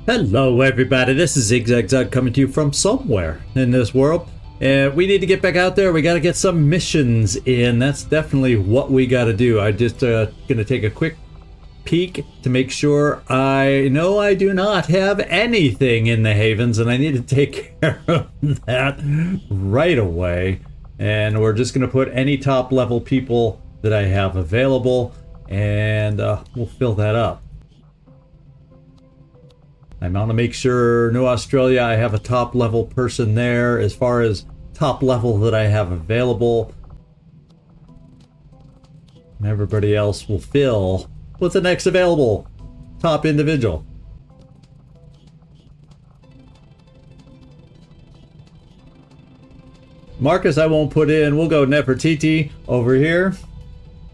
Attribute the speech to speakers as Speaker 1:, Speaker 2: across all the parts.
Speaker 1: Hello everybody, this is ZigZagZog coming to you from somewhere in this world. And we need to get back out there. We got to get some missions in. That's definitely what we got to do. I just going to take a quick peek to make sure I know I do not have anything in the Havens, and I need to take care of that right away. And we're just going to put any top level people that I have available, and we'll fill that up. I want to make sure New Australia, I have a top level person there as far as top level that I have available. And everybody else will fill with the next available top individual. Marcus I won't put in. We'll go Nefertiti over here.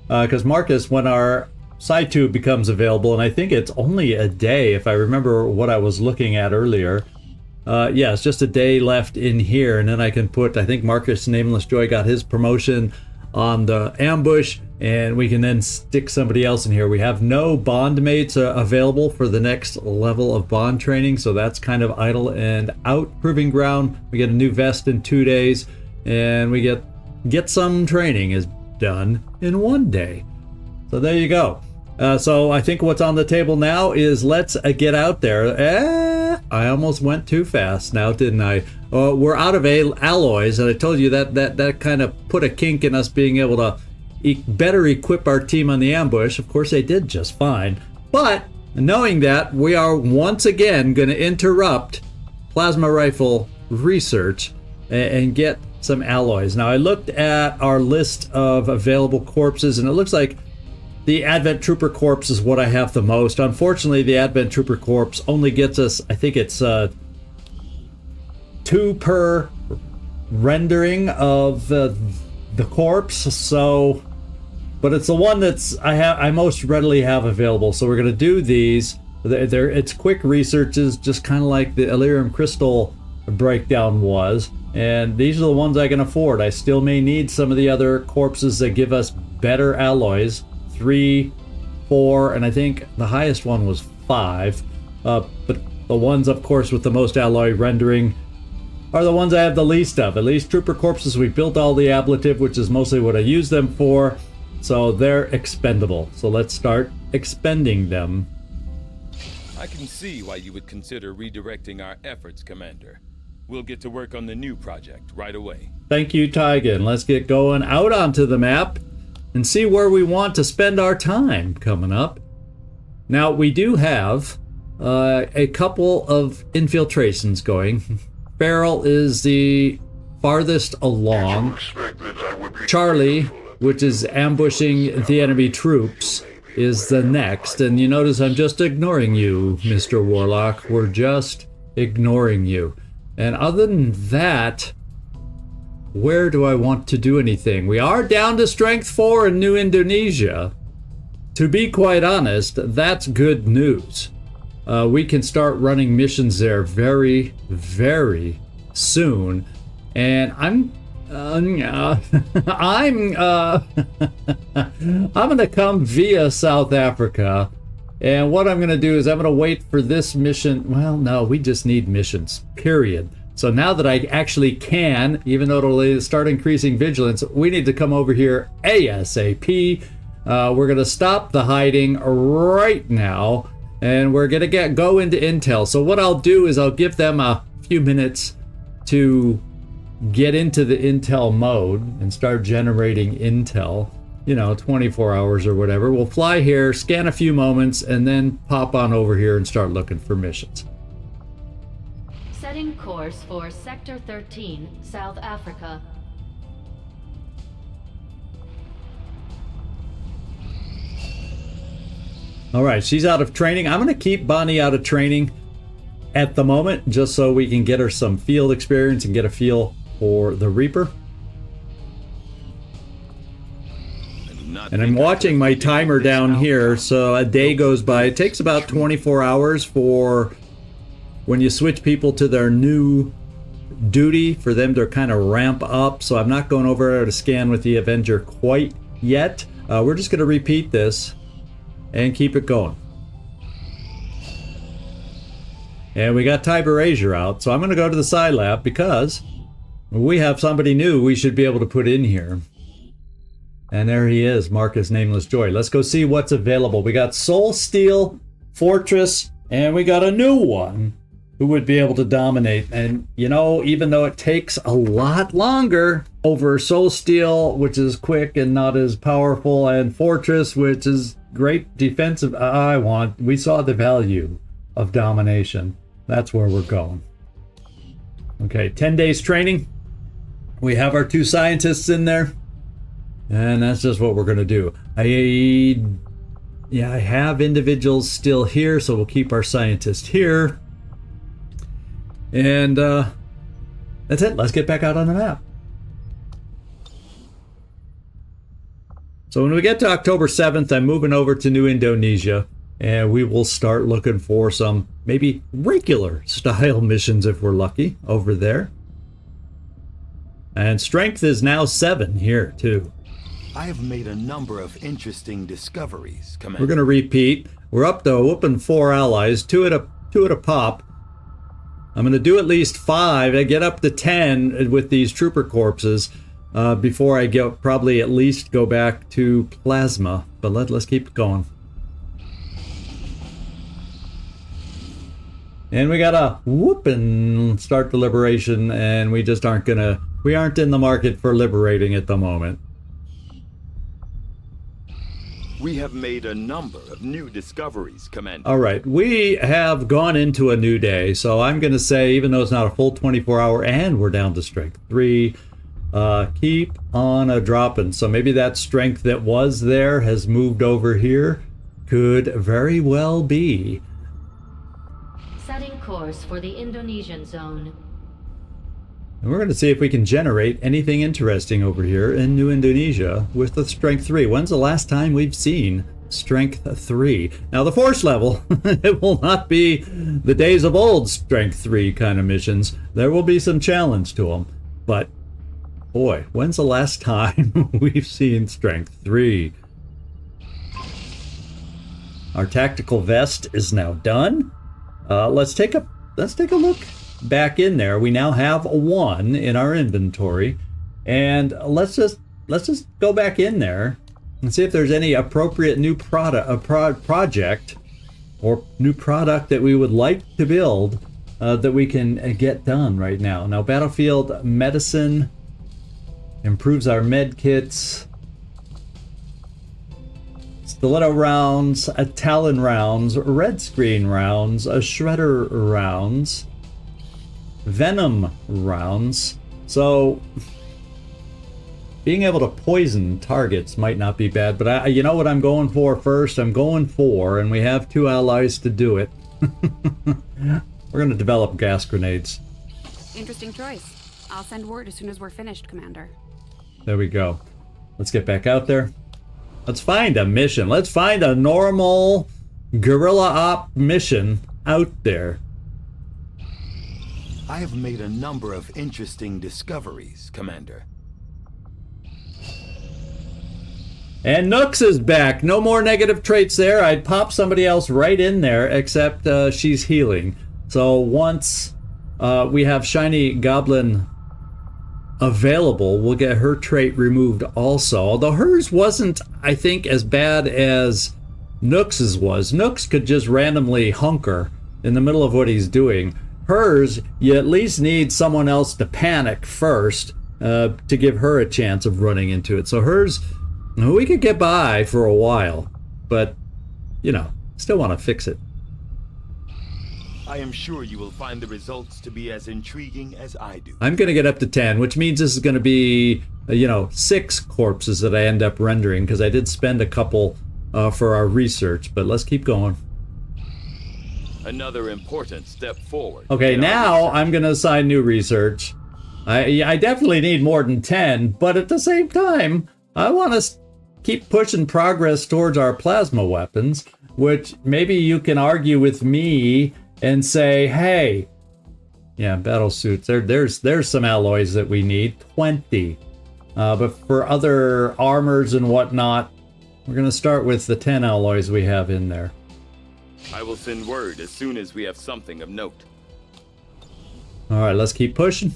Speaker 1: Because Marcus, when our side tube becomes available, and I think it's only a day if I remember what I was looking at earlier. Yeah, it's just a day left in here, and then I can put, I think Marcus Nameless Joy got his promotion on the ambush, and we can then stick somebody else in here. We have no bond mates available for the next level of bond training, so that's kind of idle and out. Proving ground, we get a new vest in 2 days, and we get some training is done in 1 day. So there you go. So I think what's on the table now is let's get out there. I almost went too fast now, didn't I? We're out of alloys, and I told you that kind of put a kink in us being able to better equip our team on the ambush. Of course, they did just fine. But knowing that, we are once again going to interrupt plasma rifle research and get some alloys. Now, I looked at our list of available corpses, and it looks like the Advent Trooper Corpse is what I have the most. Unfortunately, the Advent Trooper Corpse only gets us, I think it's 2 per rendering of the corpse. So, but it's the one that's I most readily have available. So we're gonna do these. It's quick researches, just kind of like the Elerium Crystal breakdown was. And these are the ones I can afford. I still may need some of the other corpses that give us better alloys. 3, 4, and I think the highest one was 5. But the ones, of course, with the most alloy rendering are the ones I have the least of. At least Trooper Corpses, we built all the ablative, which is mostly what I use them for. So they're expendable. So let's start expending them.
Speaker 2: I can see why you would consider redirecting our efforts, Commander. We'll get to work on the new project right away.
Speaker 1: Thank you, Tygan. Let's get going out onto the map and see where we want to spend our time coming up. Now, we do have a couple of infiltrations going. Farrell is the farthest along. Charlie, which is ambushing the enemy troops, is the next. And you notice I'm just ignoring you, Mr. Warlock. We're just ignoring you. And other than that, where do I want to do anything? We are down to strength 4 in New Indonesia. To be quite honest, that's good news. We can start running missions there very, very soon. And I'm gonna come via South Africa. And what I'm gonna do is I'm gonna wait for this mission. Well, no, we just need missions, period. So now that I actually can, even though it'll start increasing vigilance, we need to come over here ASAP. We're going to stop the hiding right now, and we're going to go into intel. So what I'll do is I'll give them a few minutes to get into the intel mode and start generating intel, 24 hours or whatever. We'll fly here, scan a few moments, and then pop on over here and start looking for missions.
Speaker 3: Setting course for Sector 13, South Africa.
Speaker 1: All right, she's out of training. I'm going to keep Bonnie out of training at the moment, just so we can get her some field experience and get a feel for the Reaper. And I'm watching my timer down here, so a day goes by. It takes about 24 hours for when you switch people to their new duty for them to kind of ramp up. So I'm not going over there to scan with the Avenger quite yet. We're just going to repeat this and keep it going. And we got Tiber Asia out, so I'm going to go to the Psi Lab because we have somebody new we should be able to put in here. And there he is, Marcus Nameless Joy. Let's go see what's available. We got Soul Steel, Fortress, and we got a new one who would be able to dominate. And, you know, even though it takes a lot longer over Soul Steel, which is quick and not as powerful, and Fortress, which is great defensive, we saw the value of domination. That's where we're going. Okay, 10 days training. We have our 2 scientists in there. And that's just what we're going to do. I have individuals still here, so we'll keep our scientist here. And that's it. Let's get back out on the map. So when we get to October 7th, I'm moving over to New Indonesia. And we will start looking for some maybe regular style missions if we're lucky over there. And strength is now 7 here too.
Speaker 2: I have made a number of interesting discoveries, Commander.
Speaker 1: We're going to repeat. We're up to whooping 4 allies, 2 at a pop. I'm going to do at least 5. I get up to 10 with these trooper corpses before I probably at least go back to plasma. But let's keep going. And we gotta whoop and start the liberation, and we just aren't in the market for liberating at the moment.
Speaker 2: We have made a number of new discoveries, Commander.
Speaker 1: All right, we have gone into a new day, so I'm gonna say, even though it's not a full 24-hour, and we're down to strength 3, keep on a dropping. So maybe that strength that was there has moved over here. Could very well be.
Speaker 3: Setting course for the Indonesian zone.
Speaker 1: And we're going to see if we can generate anything interesting over here in New Indonesia with the Strength 3. When's the last time we've seen Strength 3? Now, the Force level, it will not be the days of old Strength 3 kind of missions. There will be some challenge to them. But, boy, when's the last time we've seen Strength 3? Our tactical vest is now done. Let's take a look back in there. We now have 1 in our inventory, and let's just go back in there and see if there's any appropriate new project or new product that we would like to build that we can get done right now. Now, battlefield medicine improves our med kits. Stiletto rounds, Talon rounds, Red Screen rounds, Shredder rounds, Venom rounds. So, being able to poison targets might not be bad, but you know what I'm going for first? I'm going for, and we have 2 allies to do it. We're going to develop gas grenades.
Speaker 4: Interesting choice. I'll send word as soon as we're finished, Commander.
Speaker 1: There we go. Let's get back out there. Let's find a mission. Let's find a normal guerrilla op mission out there.
Speaker 2: I have made a number of interesting discoveries, Commander.
Speaker 1: And Nooks is back. No more negative traits there. I'd pop somebody else right in there, except she's healing. So once we have Shiny Goblin available, we'll get her trait removed also. Although hers wasn't, I think, as bad as Nooks's was. Nooks could just randomly hunker in the middle of what he's doing. Hers, you at least need someone else to panic first to give her a chance of running into it. So hers, we could get by for a while, but, you know, still want to fix it.
Speaker 2: I am sure you will find the results to be as intriguing as I do.
Speaker 1: I'm going to get up to 10, which means this is going to be, 6 corpses that I end up rendering, because I did spend a couple for our research, but let's keep going.
Speaker 2: Another important step forward.
Speaker 1: Okay, now I'm going to assign new research. I definitely need more than 10, but at the same time, I want to keep pushing progress towards our plasma weapons, which maybe you can argue with me and say, hey, yeah, battle suits, there's some alloys that we need, 20. But for other armors and whatnot, we're going to start with the 10 alloys we have in there.
Speaker 2: I will send word as soon as we have something of note.
Speaker 1: All right, let's keep pushing.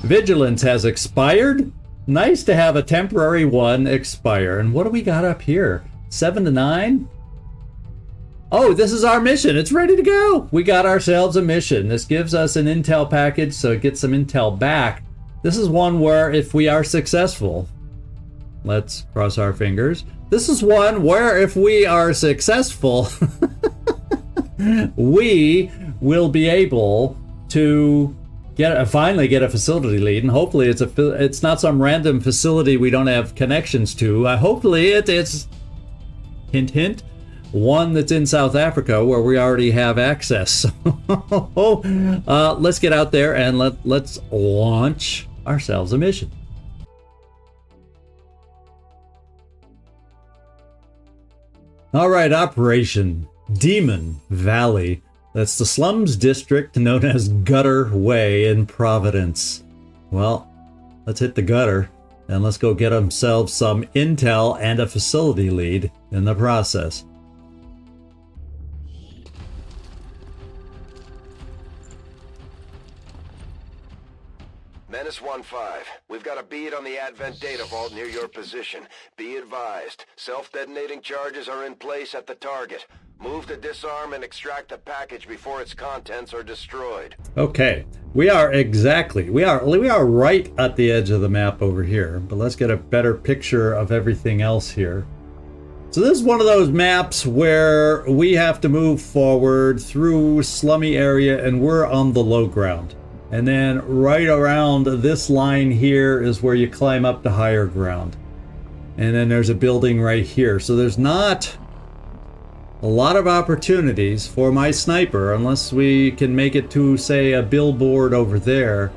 Speaker 1: Vigilance has expired. Nice to have a temporary one expire. And what do we got up here? 7 to 9? Oh, this is our mission. It's ready to go. We got ourselves a mission. This gives us an intel package, so get some intel back. This is one where if we are successful, let's cross our fingers. This is one where if we are successful, we will be able to finally get a facility lead, and hopefully it's not some random facility we don't have connections to. Hopefully it's hint hint one that's in South Africa where we already have access. Let's get out there and let's launch ourselves a mission. All right, Operation Demon Valley. That's the slums district known as Gutter Way in Providence. Well, let's hit the gutter and let's go get ourselves some intel and a facility lead in the process.
Speaker 5: Menace 1-5. We've got a bead on the Advent data vault near your position. Be advised, self-detonating charges are in place at the target. Move to disarm and extract the package before its contents are destroyed.
Speaker 1: Okay, we are right at the edge of the map over here, but let's get a better picture of everything else here. So this is one of those maps where we have to move forward through slummy area and we're on the low ground. And then right around this line here is where you climb up to higher ground. And then there's a building right here. So there's not a lot of opportunities for my sniper unless we can make it to, say, a billboard over there.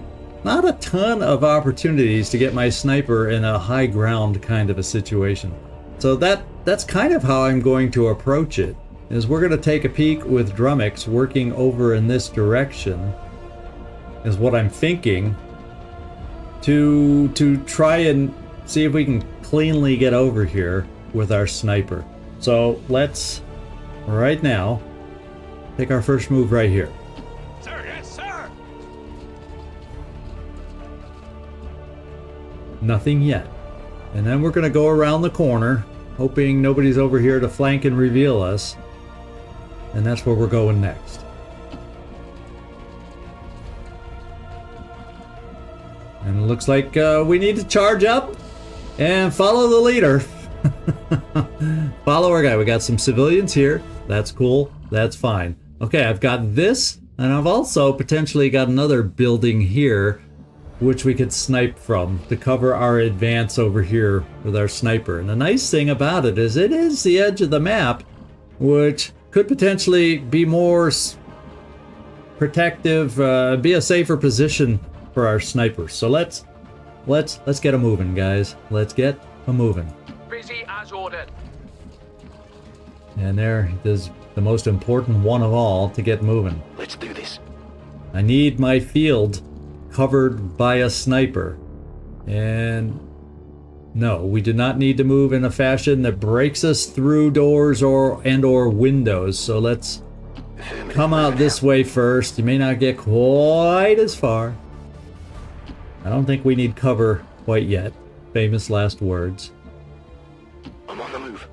Speaker 1: Not a ton of opportunities to get my sniper in a high ground kind of a situation. So that's kind of how I'm going to approach it, is we're going to take a peek with Drummix working over in this direction, is what I'm thinking, to try and see if we can cleanly get over here with our sniper. So let's right now take our first move right here.
Speaker 2: Sir, yes, sir.
Speaker 1: Nothing yet. And then we're going to go around the corner, hoping nobody's over here to flank and reveal us. And that's where we're going next. And it looks like we need to charge up and follow the leader. Follow our guy. We got some civilians here. That's cool. That's fine. Okay, I've got this, and I've also potentially got another building here which we could snipe from to cover our advance over here with our sniper. And the nice thing about it is the edge of the map, which could potentially be more protective, be a safer position for our snipers. So let's get a moving, guys. Let's get a moving.
Speaker 6: Busy as ordered.
Speaker 1: And there is the most important one of all to get moving.
Speaker 5: Let's do this.
Speaker 1: I need my field covered by a sniper. And no, we do not need to move in a fashion that breaks us through doors or windows. So let's come out this way first. You may not get quite as far. I don't think we need cover quite yet. Famous last words.
Speaker 5: I'm on the move.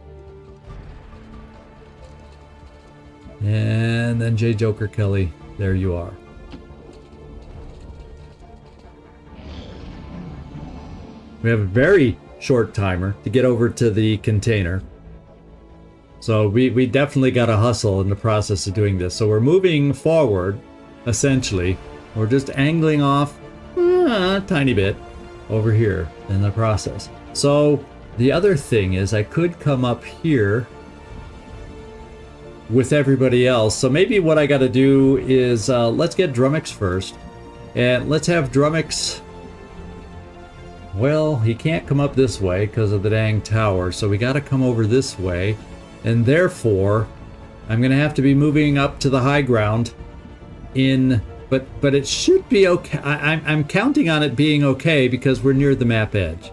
Speaker 1: And then J. Joker Kelly, there you are. We have a very short timer to get over to the container. So we definitely got to hustle in the process of doing this. So we're moving forward, essentially. We're just angling off a tiny bit over here in the process. So the other thing is I could come up here with everybody else. So maybe what I got to do is let's get Drummix first. And let's have Drummix... Well, he can't come up this way because of the dang tower, so we got to come over this way, and therefore I'm going to have to be moving up to the high ground but it should be okay. I'm counting on it being okay because we're near the map edge.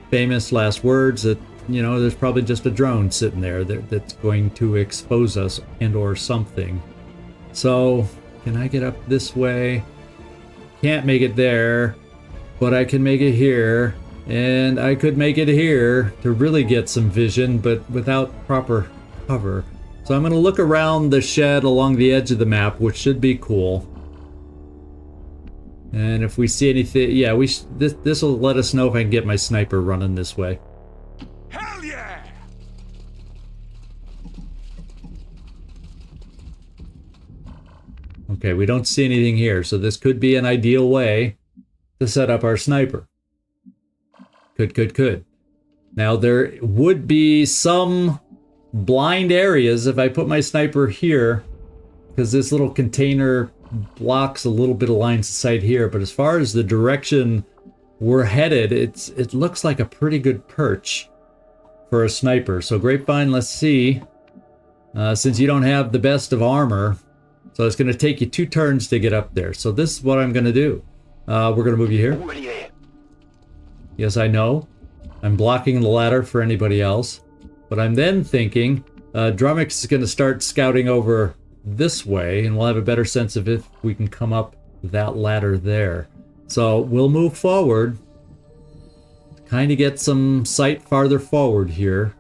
Speaker 1: Famous last words that you know, there's probably just a drone sitting there that's going to expose us and or something. So, can I get up this way? Can't make it there, but I can make it here. And I could make it here to really get some vision, but without proper cover. So I'm going to look around the shed along the edge of the map, which should be cool. And if we see anything, yeah, this will let us know if I can get my sniper running this way.
Speaker 2: Hell yeah!
Speaker 1: Okay, we don't see anything here, so this could be an ideal way to set up our sniper. Could. Now there would be some blind areas if I put my sniper here, because this little container blocks a little bit of line of sight here, but as far as the direction we're headed, it looks like a pretty good perch for a sniper. So Grapevine, let's see. Since you don't have the best of armor, so it's going to take you 2 turns to get up there. So this is what I'm going to do. We're going to move you here. Yes, I know. I'm blocking the ladder for anybody else. But I'm then thinking Drummix is going to start scouting over this way, and we'll have a better sense of if we can come up that ladder there. So we'll move forward. Kind of get some sight farther forward here.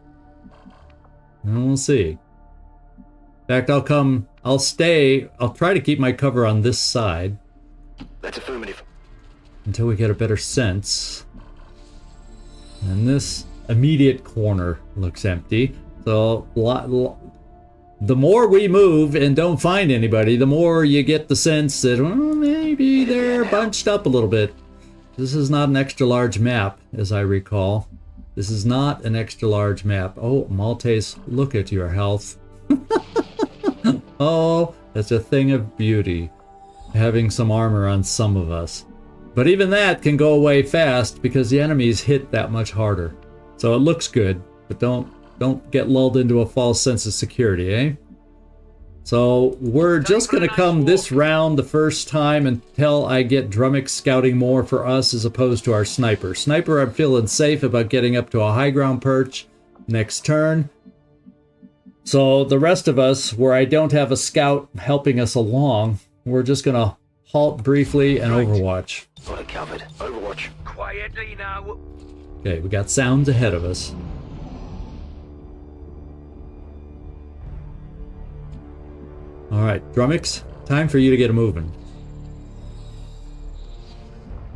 Speaker 1: And we'll see. In fact, I'll try to keep my cover on this side.
Speaker 5: That's affirmative.
Speaker 1: Until we get a better sense. And this immediate corner looks empty. So the more we move and don't find anybody, the more you get the sense that, well, maybe they're bunched up a little bit. This is not an extra large map, as I recall. This is not an extra large map. Oh, Maltese, look at your health. Oh, that's a thing of beauty, having some armor on some of us. But even that can go away fast because the enemies hit that much harder. So it looks good, but don't get lulled into a false sense of security, eh? So we're just going to come this round the first time until I get Drummix scouting more for us as opposed to our sniper. Sniper, I'm feeling safe about getting up to a high ground perch next turn. So the rest of us, where I don't have a scout helping us along, we're just going to halt briefly and overwatch.
Speaker 5: Got it covered. Overwatch.
Speaker 2: Quietly now.
Speaker 1: Okay, we got sounds ahead of us. Alright, Drummix, time for you to get moving.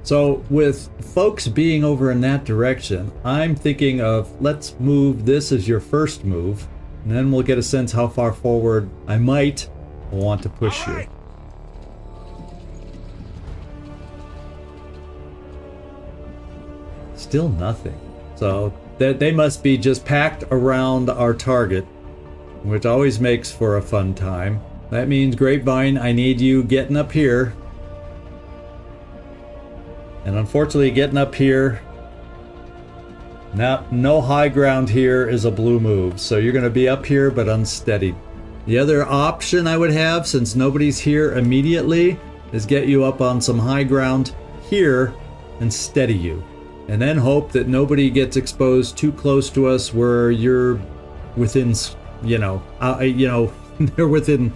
Speaker 1: So, with folks being over in that direction, I'm thinking of, let's move this as your first move, and then we'll get a sense how far forward I might want to push you. Still nothing. So they must be just packed around our target, which always makes for a fun time. That means, Grapevine, I need you getting up here. And unfortunately, getting up here, no high ground here is a blue move. So you're going to be up here, but unsteadied. The other option I would have, since nobody's here immediately, is get you up on some high ground here and steady you. And then hope that nobody gets exposed too close to us where you're within, they're within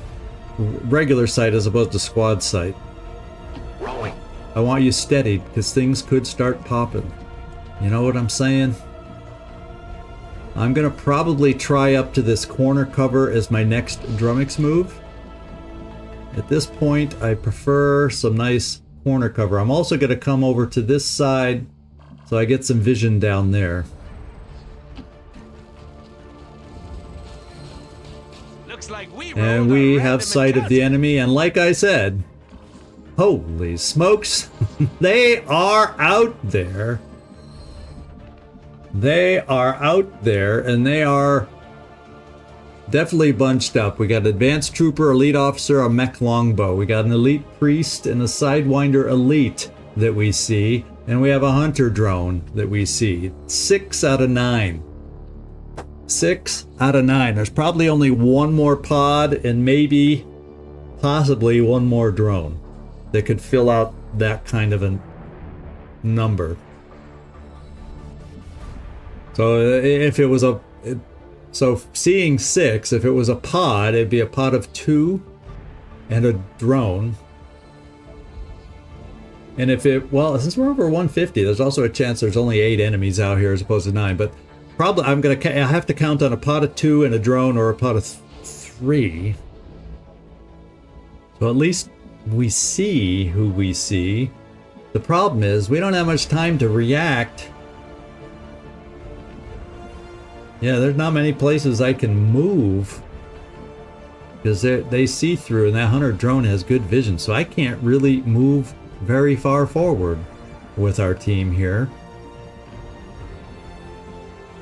Speaker 1: regular sight as opposed to squad sight.
Speaker 5: Rolling.
Speaker 1: I want you steadied because things could start popping. You know what I'm saying? I'm going to probably try up to this corner cover as my next Drummix move. At this point, I prefer some nice corner cover. I'm also going to come over to this side so I get some vision down there.
Speaker 2: Looks like
Speaker 1: And we have sight of the enemy, and like I said, holy smokes, they are out there. They are out there, and they are definitely bunched up. We got an advanced trooper, elite officer, a mech longbow. We got an elite priest and a sidewinder elite that we see. And we have a hunter drone that we see. 6 out of 9. 6 out of 9. There's probably only one more pod and maybe, possibly one more drone that could fill out that kind of a number. So if it was so seeing 6, if it was a pod, it'd be a pod of 2 and a drone. And if it, well, since we're over 150, there's also a chance there's only 8 enemies out here as opposed to 9. But probably I have to count on a pod of 2 and a drone, or a pod of 3. So at least we see who we see. The problem is we don't have much time to react. Yeah, there's not many places I can move because they see through, and that hunter drone has good vision, so I can't really move very far forward with our team here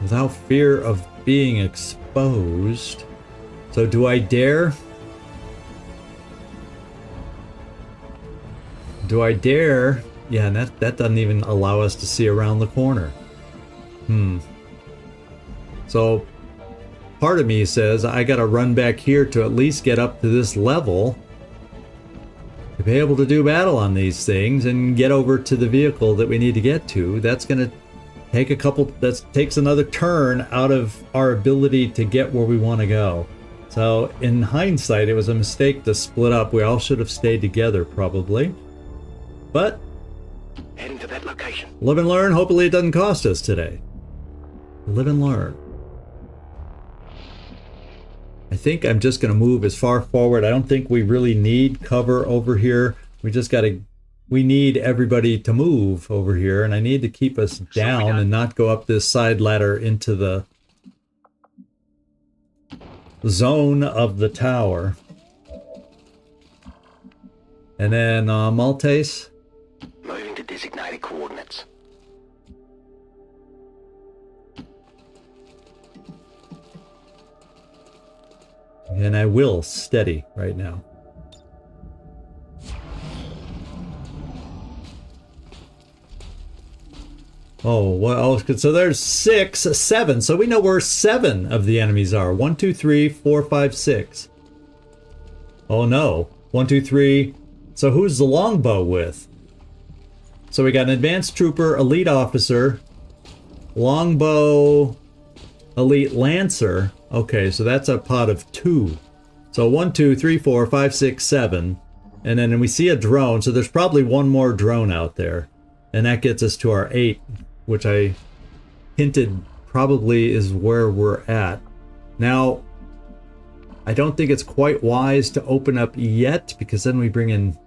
Speaker 1: without fear of being exposed. So do I dare? Do I dare? Yeah, and that doesn't even allow us to see around the corner. So part of me says I gotta run back here to at least get up to this level to be able to do battle on these things and get over to the vehicle that we need to get to. That's gonna take that takes another turn out of our ability to get where we want to go. So in hindsight, it was a mistake to split up. We all should have stayed together probably. But
Speaker 5: Heading to that location.
Speaker 1: live and learn. Hopefully it doesn't cost us today. Live and learn. I think I'm just going to move as far forward. I don't think we really need cover over here. We need everybody to move over here, and I need to keep us down and not go up this side ladder into the zone of the tower. And then Maltese.
Speaker 5: Moving to designated coordinates.
Speaker 1: And I will steady right now. Oh, well, so there's 6, 7. So we know where 7 of the enemies are. 1, 2, 3, 4, 5, 6. Oh no. 1, 2, 3. So who's the longbow with? So we got an advanced trooper, elite officer, longbow, elite lancer. Okay, so that's a pod of 2. So 1, 2, 3, 4, 5, 6, 7. And then we see a drone. So there's probably one more drone out there. And that gets us to our 8, which I hinted probably is where we're at. Now, I don't think it's quite wise to open up yet, because then we bring in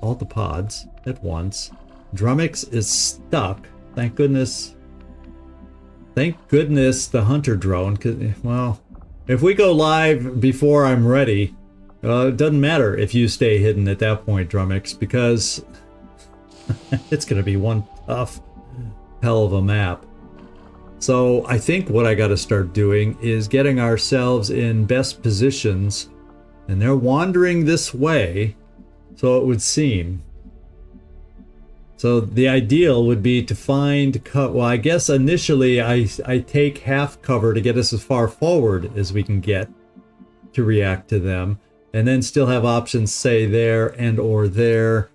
Speaker 1: all the pods at once. Drummix is stuck. Thank goodness. Thank goodness the hunter drone, 'cause, well, if we go live before I'm ready, it doesn't matter if you stay hidden at that point, Drummix, because it's going to be one tough hell of a map. So I think what I got to start doing is getting ourselves in best positions, and they're wandering this way, so it would seem. So the ideal would be to find well, I guess initially I take half cover to get us as far forward as we can get to react to them, and then still have options, say there and or here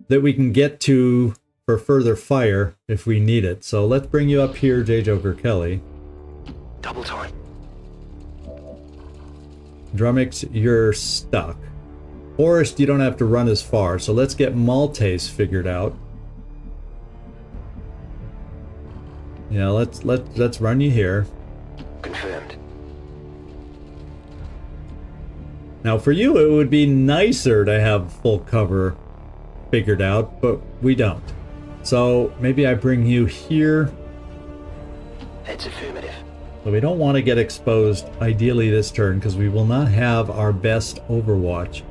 Speaker 1: that we can get to for further fire if we need it. So let's bring you up here, J. Joker Kelly.
Speaker 5: Double time.
Speaker 1: Drummix, you're stuck. Forrest, you don't have to run as far, so let's get Maltese figured out. Yeah, let's run you here.
Speaker 5: Confirmed.
Speaker 1: Now for you, it would be nicer to have full cover figured out, but we don't. So maybe I bring you here.
Speaker 5: That's affirmative.
Speaker 1: So we don't want to get exposed ideally this turn, because we will not have our best overwatch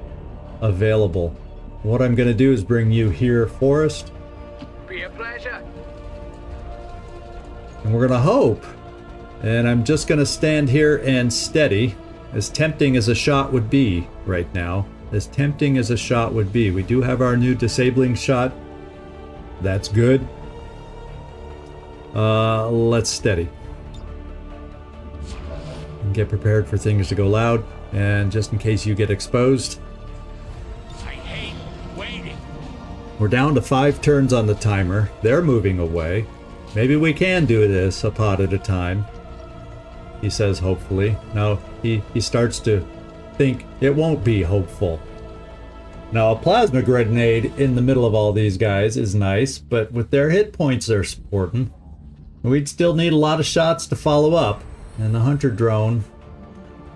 Speaker 1: available. What I'm going to do is bring you here, Forrest.
Speaker 6: Be a pleasure.
Speaker 1: And we're going to hope. And I'm just going to stand here and steady. As tempting as a shot would be right now. As tempting as a shot would be. We do have our new disabling shot. That's good. Let's steady. And get prepared for things to go loud. And just in case you get exposed.
Speaker 6: I hate waiting.
Speaker 1: We're down to 5 turns on the timer. They're moving away. Maybe we can do this a pod at a time. He says hopefully. Now he starts to think it won't be hopeful. Now a plasma grenade in the middle of all these guys is nice, but with their hit points they're supporting, we'd still need a lot of shots to follow up. And the hunter drone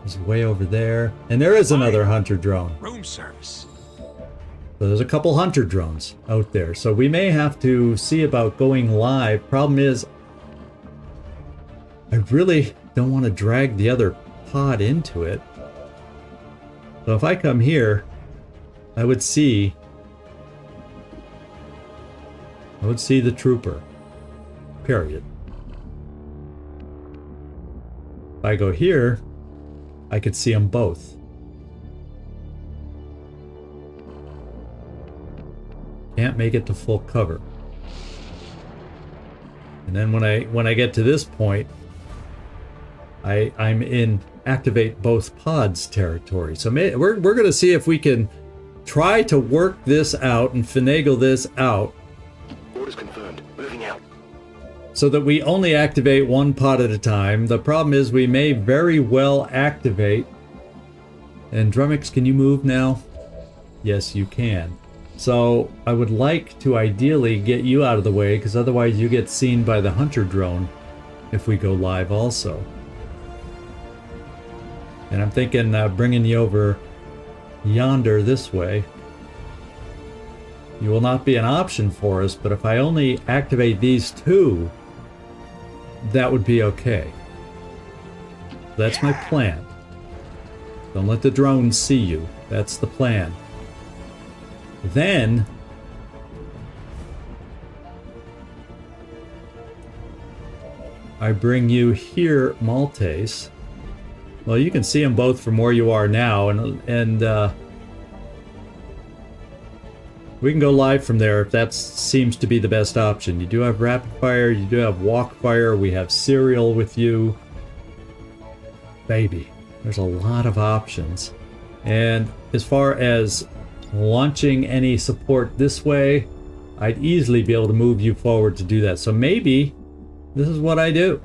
Speaker 1: is way over there. And there is another hunter drone.
Speaker 6: Room service.
Speaker 1: So there's a couple hunter drones out there. So we may have to see about going live. Problem is, I really don't want to drag the other pod into it. So if I come here, I would see the trooper. Period. If I go here, I could see them both. Can't make it to full cover. And then when I get to this point, I'm in activate both pods territory. So we're going to see if we can try to work this out and finagle this out.
Speaker 5: Orders confirmed. Moving out.
Speaker 1: So that we only activate one pod at a time. The problem is we may very well activate. And Drummix, can you move now? Yes, you can. So I would like to ideally get you out of the way, because otherwise you get seen by the hunter drone if we go live also. And I'm thinking bringing you over yonder this way. You will not be an option for us, but if I only activate these two, that would be okay. That's my plan. Don't let the drones see you. That's the plan. Then I bring you here, Maltese. Well, you can see them both from where you are now, and we can go live from there if that seems to be the best option. You do have rapid fire, you do have walk fire, we have serial with you. Baby, there's a lot of options. And as far as launching any support this way, I'd easily be able to move you forward to do that. So maybe this is what I do.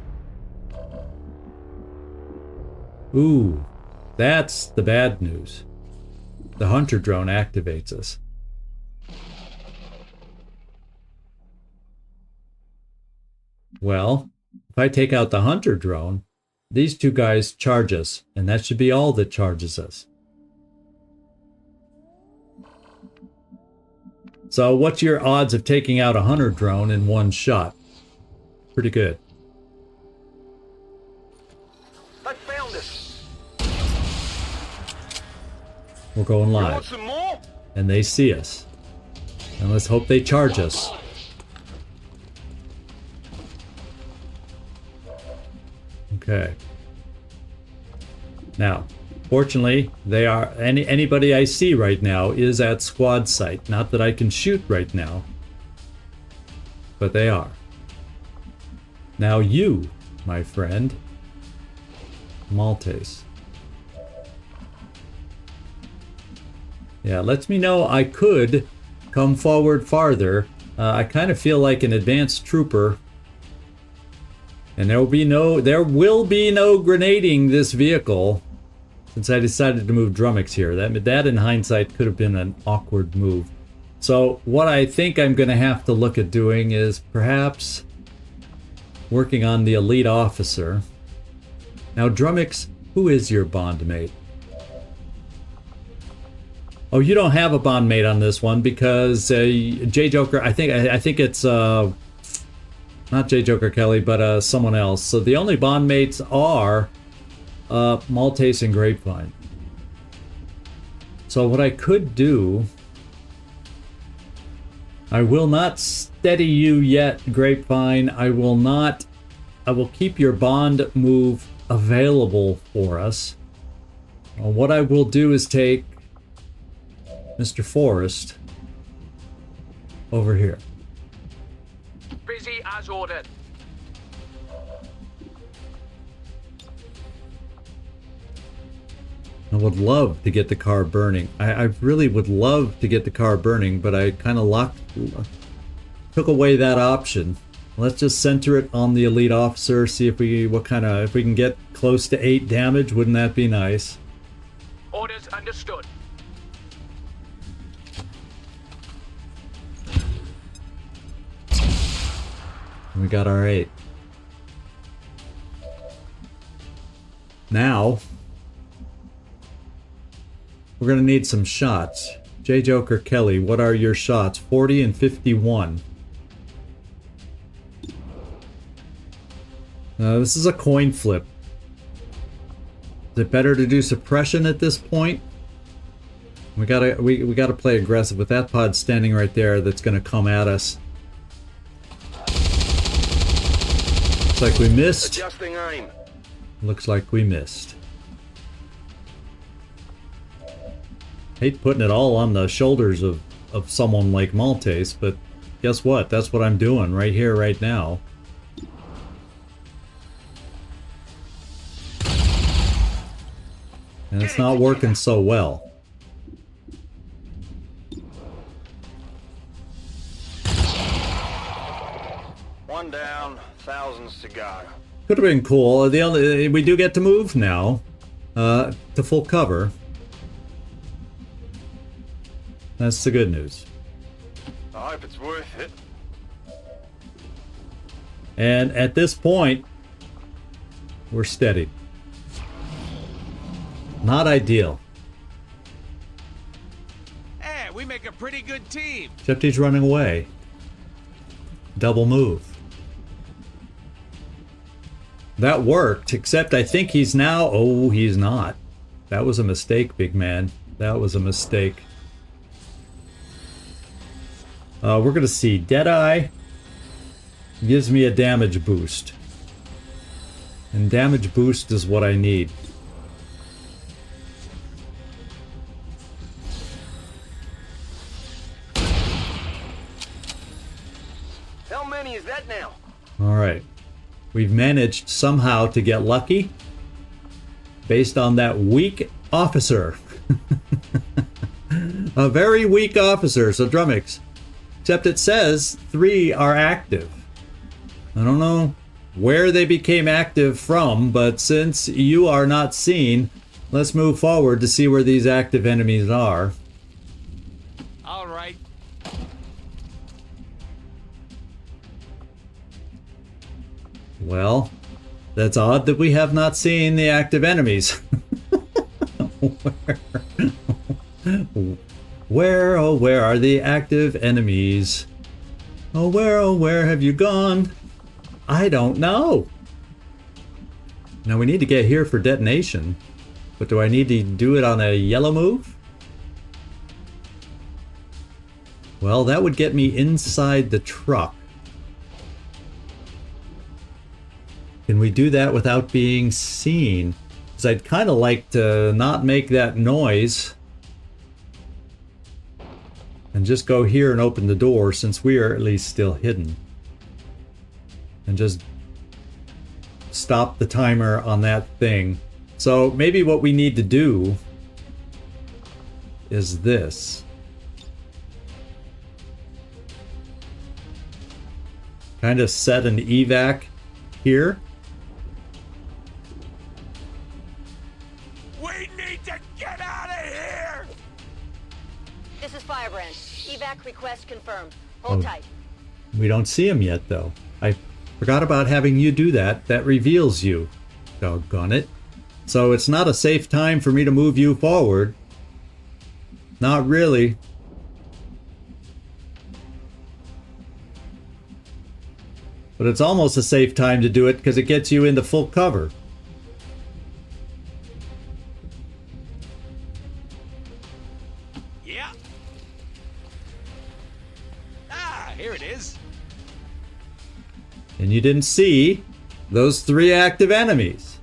Speaker 1: Ooh, that's the bad news. The hunter drone activates us. Well, if I take out the hunter drone, these two guys charge us, and that should be all that charges us. So what's your odds of taking out a hunter drone in one shot? Pretty good.
Speaker 5: I found it.
Speaker 1: We're going
Speaker 5: You want
Speaker 1: live.
Speaker 5: some more?
Speaker 1: And they see us. And let's hope they charge us. Okay. Now, fortunately, they are anybody I see right now is at squad site. Not that I can shoot right now, but they are. Now you, my friend, Maltese. Yeah, lets me know I could come forward farther. I kind of feel like an advanced trooper. And there will be no grenading this vehicle, since I decided to move Drummix here. That in hindsight could have been an awkward move. So what I think I'm going to have to look at doing is perhaps working on the elite officer. Now Drummix, who is your bond mate? Oh, you don't have a bond mate on this one because J Joker. I think it's not J Joker Kelly, but someone else. So the only bond mates are Maltese and Grapevine. So what I could do, I will not steady you yet, Grapevine. I will keep your bond move available for us. What I will do is take Mr. Forrest over here.
Speaker 6: Busy as ordered.
Speaker 1: I would love to get the car burning. I really would love to get the car burning, but I kind of took away that option Let's just center it on the elite officer. See if we if we can get close to 8 damage. Wouldn't that be nice?
Speaker 6: Orders understood.
Speaker 1: We got our 8. Now we're gonna need some shots. J. Joker Kelly, what are your shots? 40 and 51. This is a coin flip. Is it better to do suppression at this point? We gotta play aggressive with that pod standing right there. That's gonna come at us. Looks like we missed.
Speaker 5: Adjusting aim.
Speaker 1: Looks like we missed. Hate putting it all on the shoulders of someone like Maltese, but guess what? That's what I'm doing right here, right now. And it's not working so well.
Speaker 5: One down, thousands to go.
Speaker 1: Could have been cool. We do get to move now to full cover. That's the good news.
Speaker 5: I hope it's worth it.
Speaker 1: And at this point, we're steady. Not ideal.
Speaker 7: Hey, we make a pretty good team.
Speaker 1: Except he's running away. Double move. That worked, except I think he's now... Oh, he's not. That was a mistake, big man. That was a mistake. We're going to see. Deadeye gives me a damage boost. And damage boost is what I need.
Speaker 5: How many is that now?
Speaker 1: Alright. We've managed somehow to get lucky based on that weak officer. A very weak officer, so Drummix. Except it says 3 are active. I don't know where they became active from, but since you are not seen, let's move forward to see where these active enemies are.
Speaker 7: All right.
Speaker 1: Well, that's odd that we have not seen the active enemies. Where, oh, where are the active enemies? Oh, where have you gone? I don't know. Now we need to get here for detonation. But do I need to do it on a yellow move? Well, that would get me inside the truck. Can we do that without being seen? Because I'd kind of like to not make that noise. And just go here and open the door since we are at least still hidden. And just stop the timer on that thing. So maybe what we need to do is this. Kind of set an evac here.
Speaker 7: We need to get out of here!
Speaker 8: This is Firebrand. Evac request confirmed. Hold tight.
Speaker 1: We don't see him yet, though. I forgot about having you do that. That reveals you. Doggone it. So it's not a safe time for me to move you forward. Not really. But it's almost a safe time to do it because it gets you into full cover.
Speaker 7: Yeah. Ah, here it is.
Speaker 1: And you didn't see those 3 active enemies.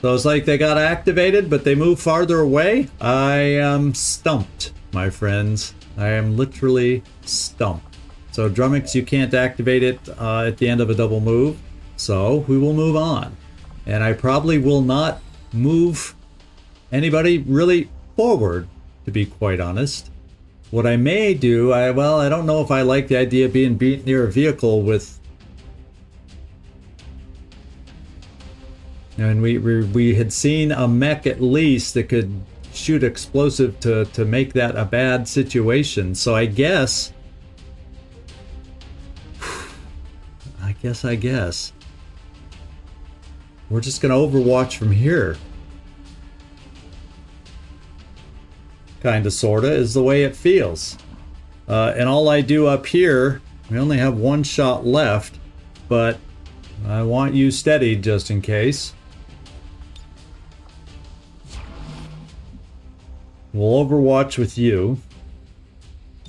Speaker 1: So it's like they got activated, but they move farther away. I am stumped, my friends. I am literally stumped. So Drummix, you can't activate it at the end of a double move. So we will move on. And I probably will not move anybody really forward, to be quite honest. What I may do, I don't know if I like the idea of being beat near a vehicle with And we had seen a mech at least that could shoot explosive to make that a bad situation. So I guess we're just gonna overwatch from here. Kinda sorta is the way it feels. And all I do up here, we only have one shot left, but I want you steadied just in case. We'll overwatch with you.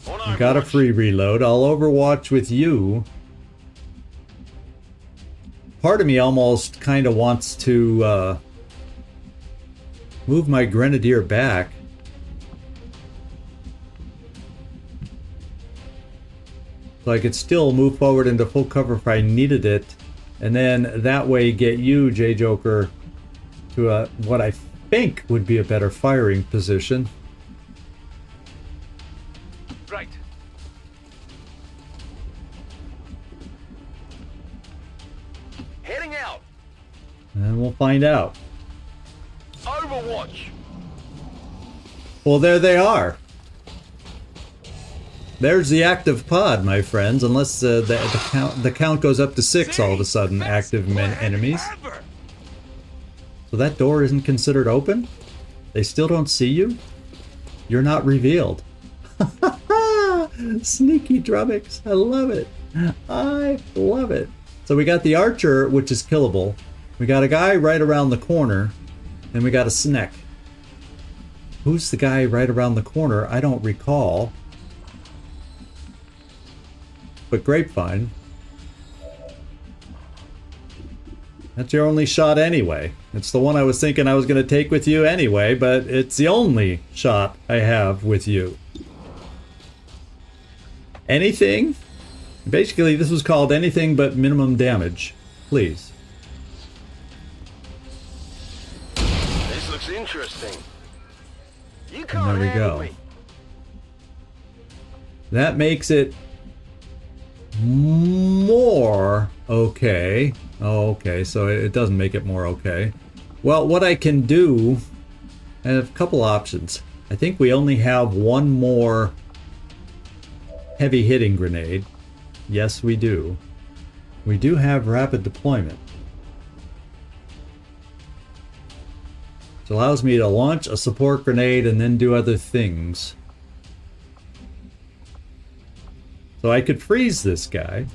Speaker 1: I got a free reload. I'll overwatch with you. Part of me almost kind of wants to move my grenadier back. So I could still move forward into full cover if I needed it. And then that way get you, J-Joker, to what I think would be a better firing position.
Speaker 6: Right.
Speaker 5: Heading out.
Speaker 1: And we'll find out.
Speaker 5: Overwatch.
Speaker 1: Well, there they are. There's the active pod, my friends, unless the count goes up to 6 all of a sudden, active enemies. So that door isn't considered open? They still don't see you? You're not revealed. Sneaky Drummix. I love it. I love it. So we got the archer, which is killable. We got a guy right around the corner. And we got a Sneck. Who's the guy right around the corner? I don't recall. But Grapevine. That's your only shot anyway. It's the one I was thinking I was going to take with you anyway, but it's the only shot I have with you. Anything? Basically, this was called anything but minimum damage. Please.
Speaker 5: This looks interesting. You can't
Speaker 1: And there we
Speaker 5: handle
Speaker 1: go.
Speaker 5: me.
Speaker 1: That makes it more okay. Oh, okay, so it doesn't make it more okay. Well, what I can do, I have a couple options. I think we only have one more heavy hitting grenade. Yes, we do. We do have rapid deployment. Which allows me to launch a support grenade and then do other things. So I could freeze this guy.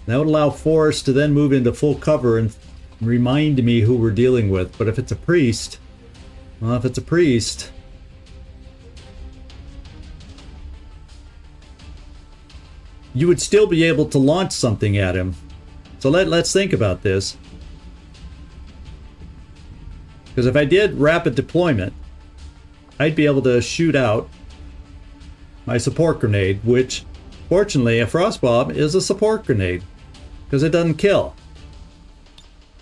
Speaker 1: That would allow Forrest to then move into full cover and remind me who we're dealing with. But if it's a priest, well, if it's a priest, you would still be able to launch something at him. So let's think about this. Because if I did rapid deployment, I'd be able to shoot out my support grenade, which, fortunately, a frost bomb is a support grenade, because it doesn't kill.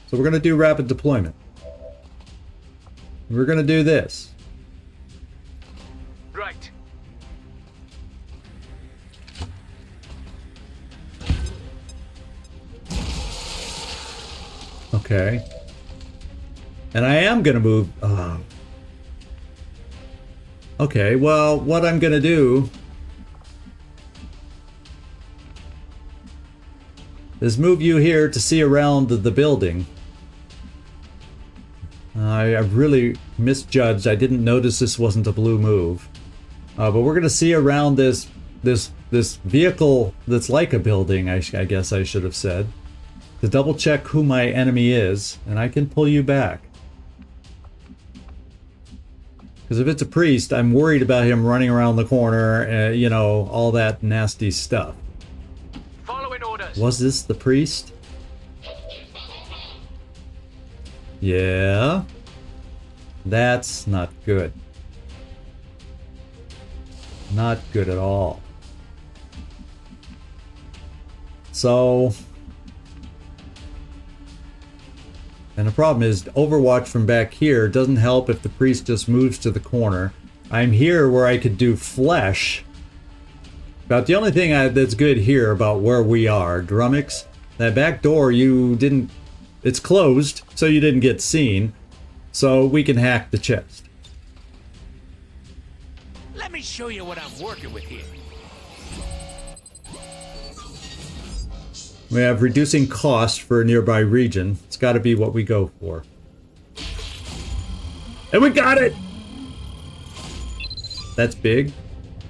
Speaker 1: So we're going to do rapid deployment. We're going to do this.
Speaker 6: Right.
Speaker 1: Okay. And I am going to move... Okay, well, what I'm going to do is move you here to see around the building. I really misjudged. I didn't notice this wasn't a blue move. But we're going to see around this vehicle that's like a building, I guess I should have said, to double check who my enemy is, and I can pull you back. Because if it's a priest, I'm worried about him running around the corner, you know, all that nasty stuff.
Speaker 6: Following orders.
Speaker 1: Was this the priest? Yeah. That's not good. Not good at all. So... And the problem is, Overwatch from back here doesn't help if the priest just moves to the corner. I'm here where I could do flesh About the only thing that's good here about where we are, Drummix, that back door it's closed, so you didn't get seen. So we can hack the chest.
Speaker 7: Let me show you what I'm working with here.
Speaker 1: We have reducing cost for a nearby region. It's got to be what we go for. And we got it! That's big,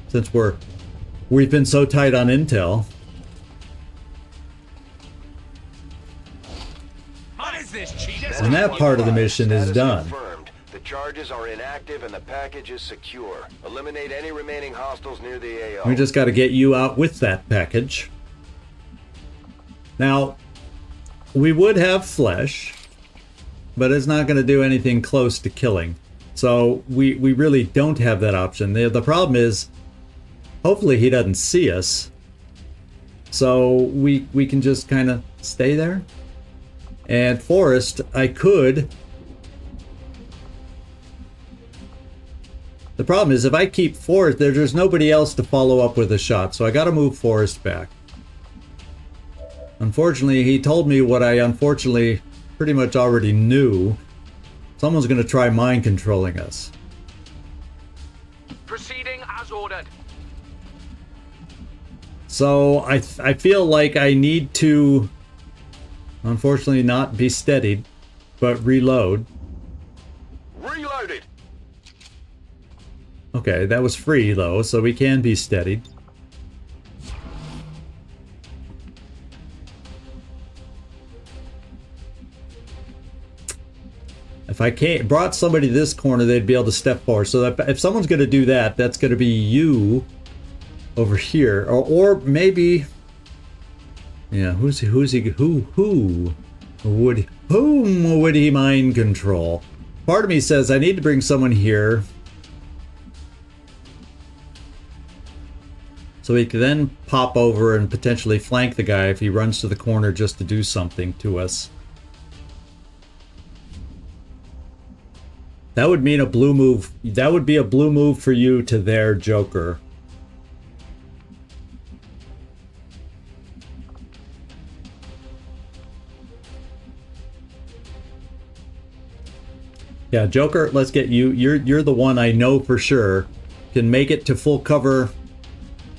Speaker 1: since we've been so tight on intel.
Speaker 7: What is this, cheetah?
Speaker 1: And that part of the mission is
Speaker 5: Status
Speaker 1: done.
Speaker 5: confirmed. The charges are inactive and the package is secure. Eliminate any remaining hostiles near the AO.
Speaker 1: We just got to get you out with that package. Now, we would have flesh, but it's not going to do anything close to killing. So we really don't have that option. The problem is, hopefully he doesn't see us. So we can just kind of stay there. And Forest, I could. The problem is if I keep Forest, there's nobody else to follow up with a shot. So I got to move Forest back. Unfortunately, he told me what I unfortunately pretty much already knew. Someone's going to try mind controlling us.
Speaker 6: Proceeding as ordered.
Speaker 1: So I feel like I need to, unfortunately, not be steadied, but reload.
Speaker 5: Reloaded.
Speaker 1: Okay, that was free though, so we can be steadied. If I brought somebody to this corner, they'd be able to step forward. So that if someone's going to do that, that's going to be you over here, or maybe, yeah. Whom would he mind control? Part of me says I need to bring someone here, so he can then pop over and potentially flank the guy if he runs to the corner just to do something to us. That would mean a blue move. That would be a blue move for you to their Joker. Yeah, Joker, let's get you. You're the one I know for sure can make it to full cover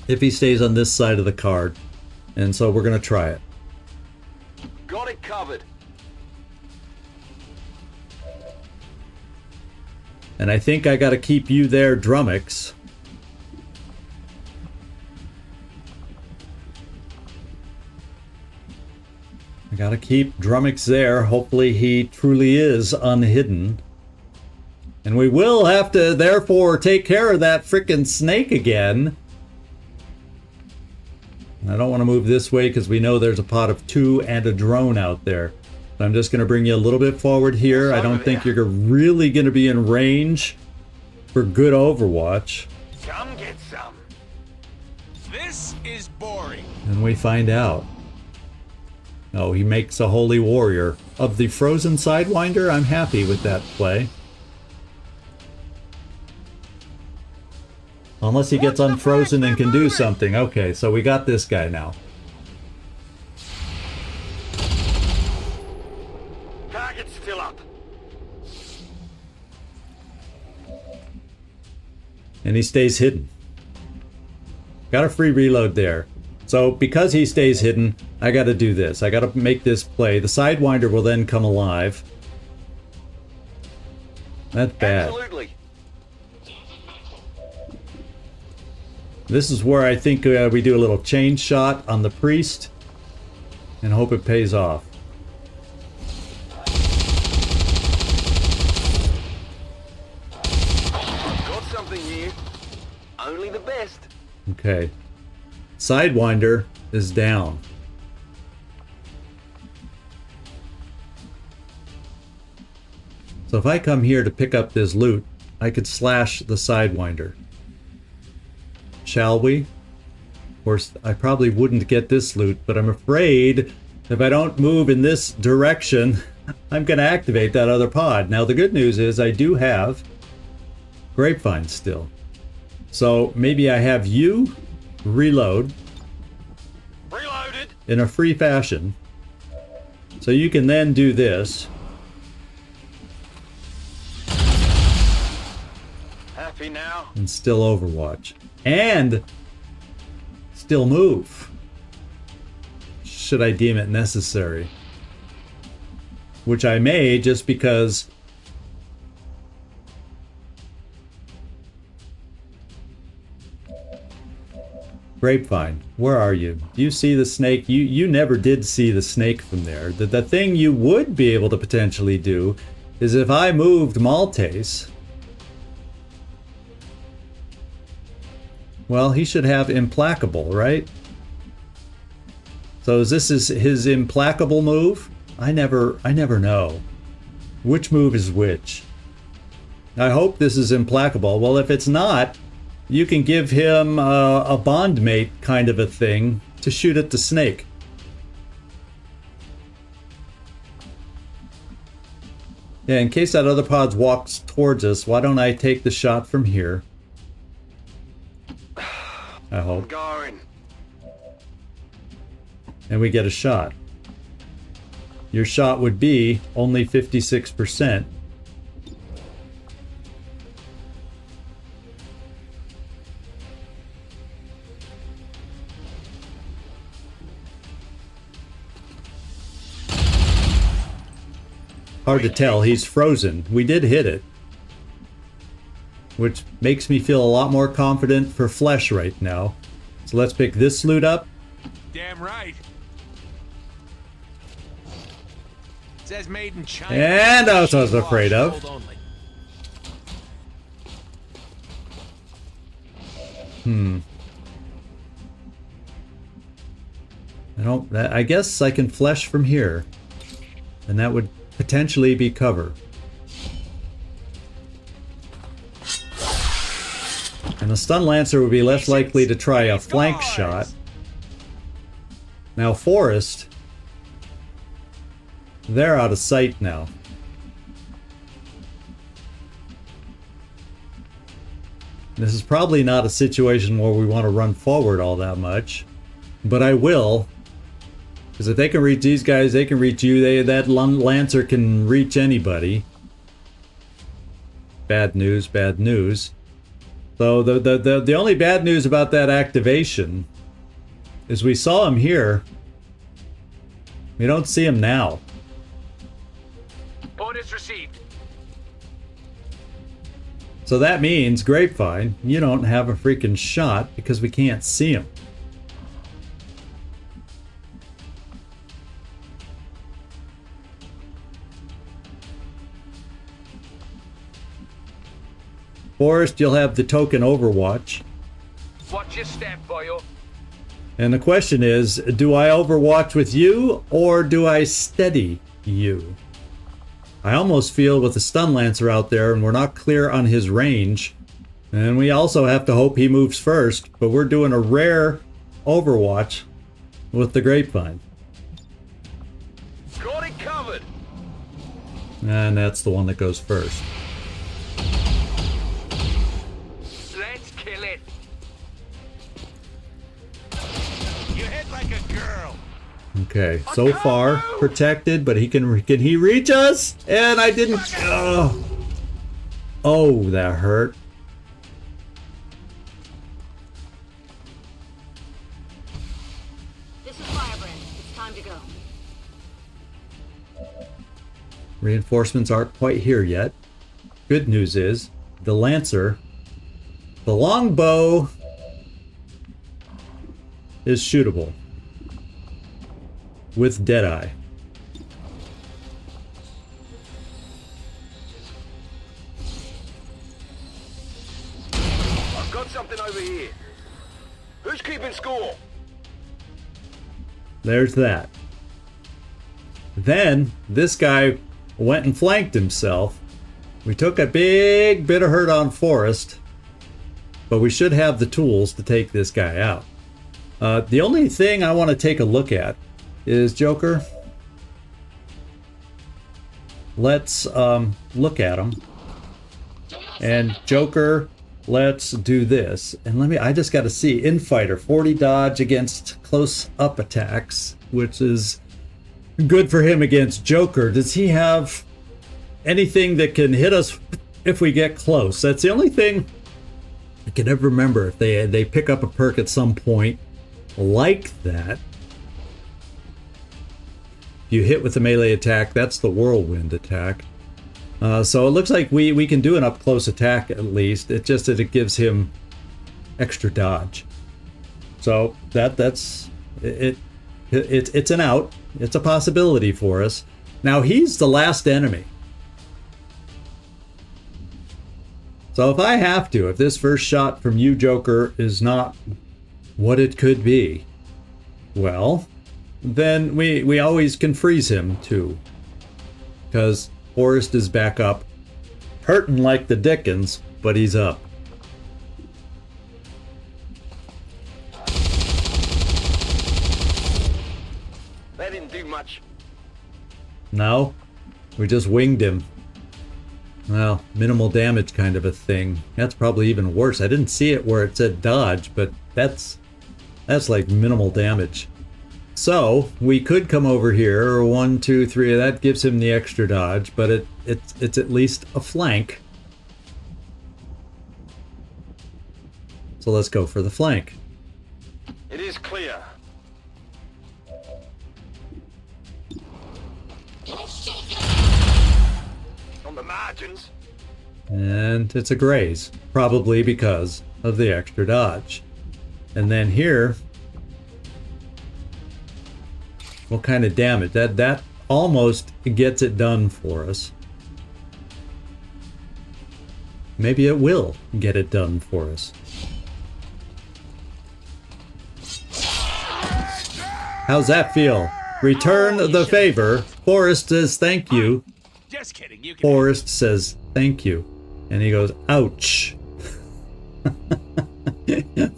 Speaker 1: if he stays on this side of the card. And so we're going to try it.
Speaker 5: Got it covered.
Speaker 1: And I think I got to keep you there, Drummix. I got to keep Drummix there. Hopefully he truly is unhidden. And we will have to, therefore, take care of that frickin' snake again. I don't want to move this way because we know there's a pot of 2 and a drone out there. I'm just going to bring you a little bit forward here. I don't think you're really going to be in range for good Overwatch.
Speaker 7: Come get some. This is boring.
Speaker 1: And we find out. Oh, he makes a holy warrior. Of the frozen Sidewinder, I'm happy with that play. Unless he gets unfrozen and can do something. Okay, so we got this guy now.
Speaker 5: Target's still up.
Speaker 1: And he stays hidden. Got a free reload there. So because he stays hidden, I got to do this. I got to make this play. The Sidewinder will then come alive. That's bad.
Speaker 5: Absolutely.
Speaker 1: This is where I think we do a little chain shot on the priest and hope it pays off.
Speaker 5: Got something here. Only the best.
Speaker 1: Okay. Sidewinder is down. So if I come here to pick up this loot, I could slash the Sidewinder. Shall we? Of course, I probably wouldn't get this loot, but I'm afraid if I don't move in this direction, I'm going to activate that other pod. Now, the good news is I do have Grapevine still. So maybe I have you reload.
Speaker 7: Reloaded.
Speaker 1: In a free fashion. So you can then do this.
Speaker 7: Happy now?
Speaker 1: And still Overwatch. And still move. Should I deem it necessary. Which I may, just because Grapevine, where are you? Do you see the snake? You never did see the snake from there. The thing you would be able to potentially do is if I moved Maltese. Well, he should have Implacable, right? So is this his Implacable move? I never know. Which move is which? I hope this is Implacable. Well, if it's not, you can give him a bondmate kind of a thing to shoot at the snake. Yeah, in case that other pod walks towards us, why don't I take the shot from here? I hope.
Speaker 5: Going.
Speaker 1: And we get a shot. Your shot would be only 56%. Hard to tell, he's frozen. We did hit it. Which makes me feel a lot more confident for Flesh right now. So let's pick this loot up.
Speaker 7: Damn right. It says made in China.
Speaker 1: And that's what I was afraid of. I guess I can Flesh from here. And that would potentially be cover. And the Stun Lancer would be less likely to try a flank shot. Now Forest, they're out of sight now. This is probably not a situation where we want to run forward all that much, but I will. Because if they can reach these guys, they can reach you. That Lancer can reach anybody. Bad news, bad news. So the only bad news about that activation is we saw him here. We don't see him now.
Speaker 6: Orders received.
Speaker 1: So that means, Grapevine, you don't have a freaking shot because we can't see him. Forest, you'll have the token Overwatch.
Speaker 6: Watch your step, boyo.
Speaker 1: And the question is, do I Overwatch with you or do I steady you? I almost feel with the Stun Lancer out there and we're not clear on his range. And we also have to hope he moves first, but we're doing a rare Overwatch with the Grapevine.
Speaker 7: Got it covered.
Speaker 1: And that's the one that goes first.
Speaker 6: Let's kill it.
Speaker 7: You hit like a girl.
Speaker 1: Okay, so far protected, but can he reach us? And I didn't. Oh, that hurt.
Speaker 8: This is Firebrand. It's time to go.
Speaker 1: Reinforcements aren't quite here yet. Good news is the Lancer, the longbow, is shootable with Deadeye.
Speaker 5: I've got something over here. Who's keeping score?
Speaker 1: There's that. Then this guy went and flanked himself. We took a big bit of hurt on Forest, but we should have the tools to take this guy out. The only thing I want to take a look at is Joker. Let's look at him. And Joker, let's do this. And I just got to see. Infighter, 40 dodge against close-up attacks, which is good for him against Joker. Does he have anything that can hit us if we get close? That's the only thing I can ever remember. If they pick up a perk at some point like that. If you hit with a melee attack, that's the whirlwind attack. So it looks like we can do an up-close attack at least. It's just that it gives him extra dodge. So that's it. It's an out. It's a possibility for us. Now he's the last enemy. So if I have to, if this first shot from you, Joker, is not what it could be, well, then we always can freeze him too. Because Forrest is back up, hurting like the dickens, but he's up.
Speaker 5: That didn't do much.
Speaker 1: No, we just winged him. Well, minimal damage kind of a thing. That's probably even worse. I didn't see it where it said dodge, but that's like minimal damage. So we could come over here, or 1, 2, 3. That gives him the extra dodge, but it's at least a flank. So let's go for the flank.
Speaker 5: It is clear. On the margins.
Speaker 1: And it's a graze, probably because of the extra dodge. And then here, what kind of damage? That almost gets it done for us. Maybe it will get it done for us. How's that feel? Return the favor. Forrest says thank you.
Speaker 7: Just kidding. You can.
Speaker 1: Forrest says thank you. And he goes, ouch.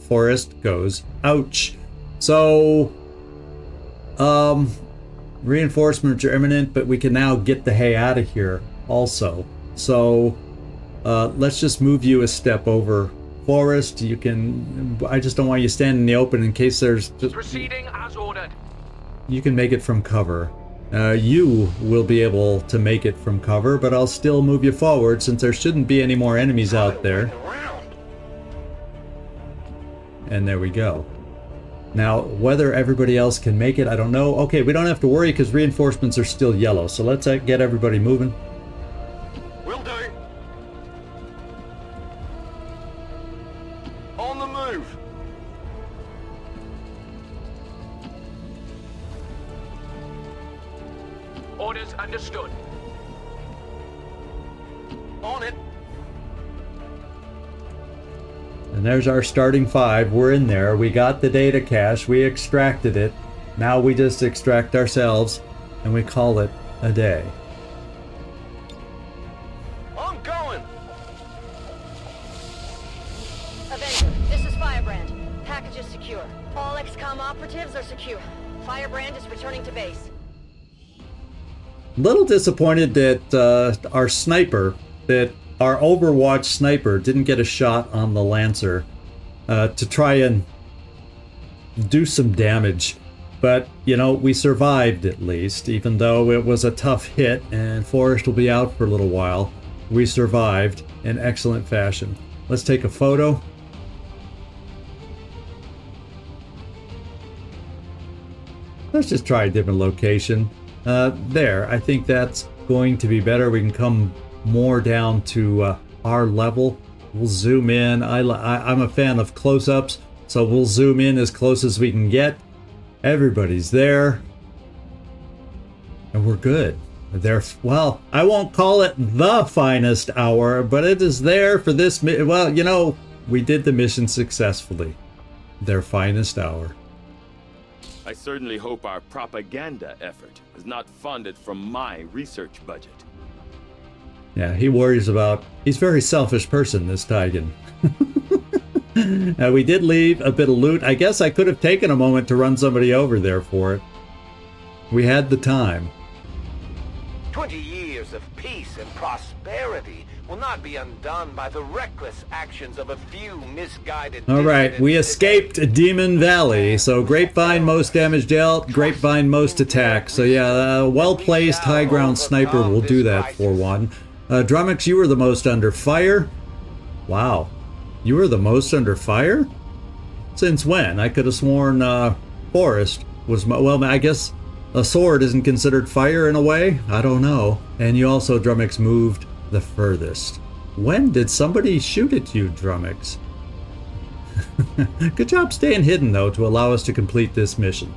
Speaker 1: Forrest goes, ouch. So, reinforcements are imminent, but we can now get the hay out of here also. So, let's just move you a step over. Forrest, you can, I just don't want you standing in the open in case there's just,
Speaker 6: Proceeding as ordered.
Speaker 1: you can make it from cover. You will be able to make it from cover, but I'll still move you forward since there shouldn't be any more enemies out there. And there we go. Now, whether everybody else can make it, I don't know. Okay, we don't have to worry because reinforcements are still yellow. So let's get everybody moving.
Speaker 5: Will do. On the move.
Speaker 6: Orders understood.
Speaker 5: On it.
Speaker 1: And there's our starting 5. We're in there. We got the data cache. We extracted it. Now we just extract ourselves and we call it a day.
Speaker 5: I'm going.
Speaker 8: Avenger, this is Firebrand. Package is secure. All XCom operatives are secure. Firebrand is returning to base.
Speaker 1: Little disappointed that our sniper, that our Overwatch sniper didn't get a shot on the Lancer to try and do some damage. But, you know, we survived at least, even though it was a tough hit and Forrest will be out for a little while. We survived in excellent fashion. Let's take a photo. Let's just try a different location. There, I think that's going to be better. We can come more down to our level. We'll zoom in. I'm a fan of close-ups, so we'll zoom in as close as we can get. Everybody's there. And we're good. Well, I won't call it the finest hour, but it is there for this. Well, you know, we did the mission successfully. Their finest hour.
Speaker 2: I certainly hope our propaganda effort is not funded from my research budget.
Speaker 1: Yeah, he worries about... He's a very selfish person, this Tigan. We did leave a bit of loot. I guess I could have taken a moment to run somebody over there for it. We had the time.
Speaker 5: 20 years of peace and prosperity will not be undone by the reckless actions of a few misguided...
Speaker 1: All right, we escaped Demon Valley. So Grapevine, most damage dealt. Grapevine, most attack. So yeah, a well-placed high ground sniper will do that for one. Drummix, you were the most under fire. Wow. You were the most under fire? Since when? I could have sworn Forest was... Well, I guess a sword isn't considered fire in a way? I don't know. And you also, Drummix, moved the furthest. When did somebody shoot at you, Drummix? Good job staying hidden, though, to allow us to complete this mission.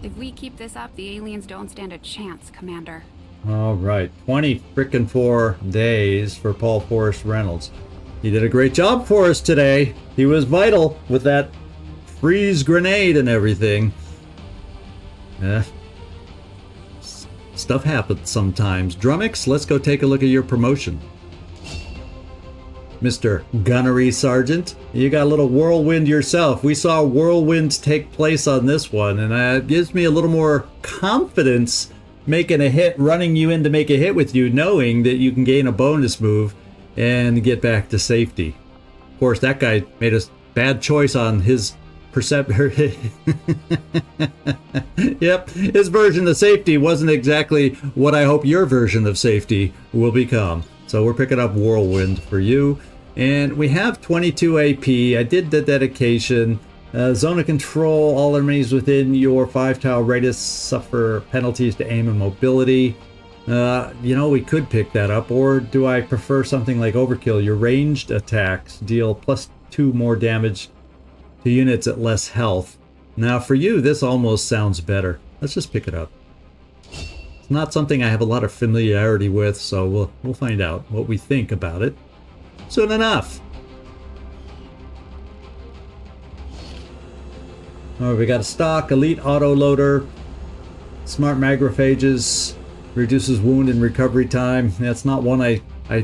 Speaker 4: If we keep this up, the aliens don't stand a chance, Commander.
Speaker 1: All right, 20 frickin' 4 days for Paul Forrest Reynolds. He did a great job for us today. He was vital with that freeze grenade and everything. Stuff happens sometimes. Drummix, let's go take a look at your promotion. Mr. Gunnery Sergeant, you got a little whirlwind yourself. We saw whirlwinds take place on this one, and it gives me a little more confidence making a hit, running you in to make a hit with you, knowing that you can gain a bonus move and get back to safety. Of course, that guy made a bad choice on his Yep, his version of safety wasn't exactly what I hope your version of safety will become. So we're picking up Whirlwind for you. And we have 22 AP. I did the dedication. Zone of control, all enemies within your 5-tile radius suffer penalties to aim and mobility. You know, we could pick that up, or do I prefer something like Overkill? Your ranged attacks deal +2 more damage to units at less health. Now for you, this almost sounds better. Let's just pick it up. It's not something I have a lot of familiarity with, so we'll find out what we think about it soon enough. Oh, we got a stock, elite autoloader, smart macrophages, reduces wound and recovery time. That's not one I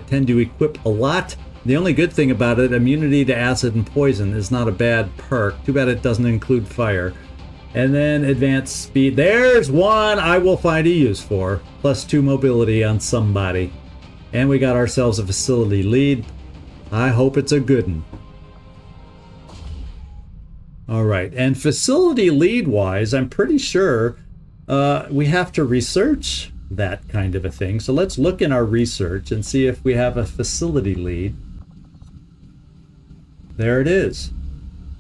Speaker 1: tend to equip a lot. The only good thing about it, immunity to acid and poison, is not a bad perk. Too bad it doesn't include fire. And then advanced speed. There's one I will find a use for. +2 mobility on somebody. And we got ourselves a facility lead. I hope it's a good one. All right, and facility lead-wise, I'm pretty sure we have to research that kind of a thing. So let's look in our research and see if we have a facility lead. There it is.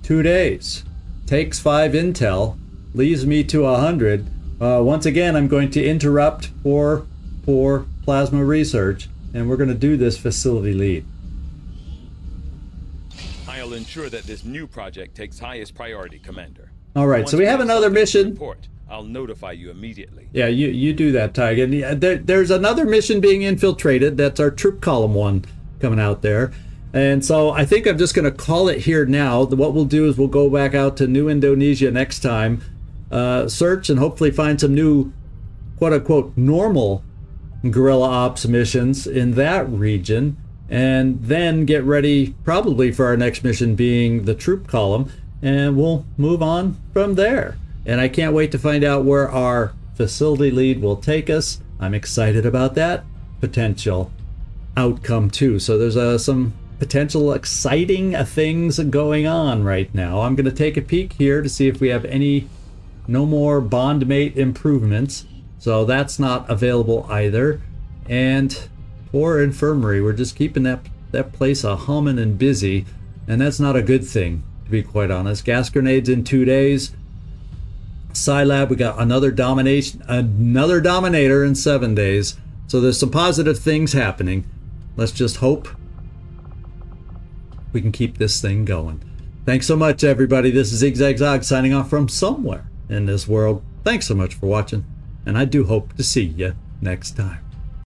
Speaker 1: 2 days. Takes 5 intel. Leaves me to 100. Once again, I'm going to interrupt for plasma research, and we're going to do this facility lead.
Speaker 2: I'll ensure that this new project takes highest priority, Commander.
Speaker 1: All right, so we have another mission.
Speaker 2: Report, I'll notify you immediately.
Speaker 1: Yeah, you do that, Tygan. There's another mission being infiltrated. That's our troop column one coming out there. And so I think I'm just going to call it here now. What we'll do is we'll go back out to New Indonesia next time, search and hopefully find some new quote-unquote normal guerrilla ops missions in that region, and then get ready probably for our next mission being the troop column, and we'll move on from there. And I can't wait to find out where our facility lead will take us. I'm excited about that potential outcome too. So there's some potential exciting things going on right now. I'm going to take a peek here to see if we have no more bondmate improvements. So that's not available either. And poor infirmary, we're just keeping that place a humming and busy, and that's not a good thing, to be quite honest. Gas grenades in 2 days. Scilab, we got another dominator in 7 days. So there's some positive things happening. Let's just hope we can keep this thing going. Thanks so much, everybody. This is ZigZagZog signing off from somewhere in this world. Thanks so much for watching, and I do hope to see you next time.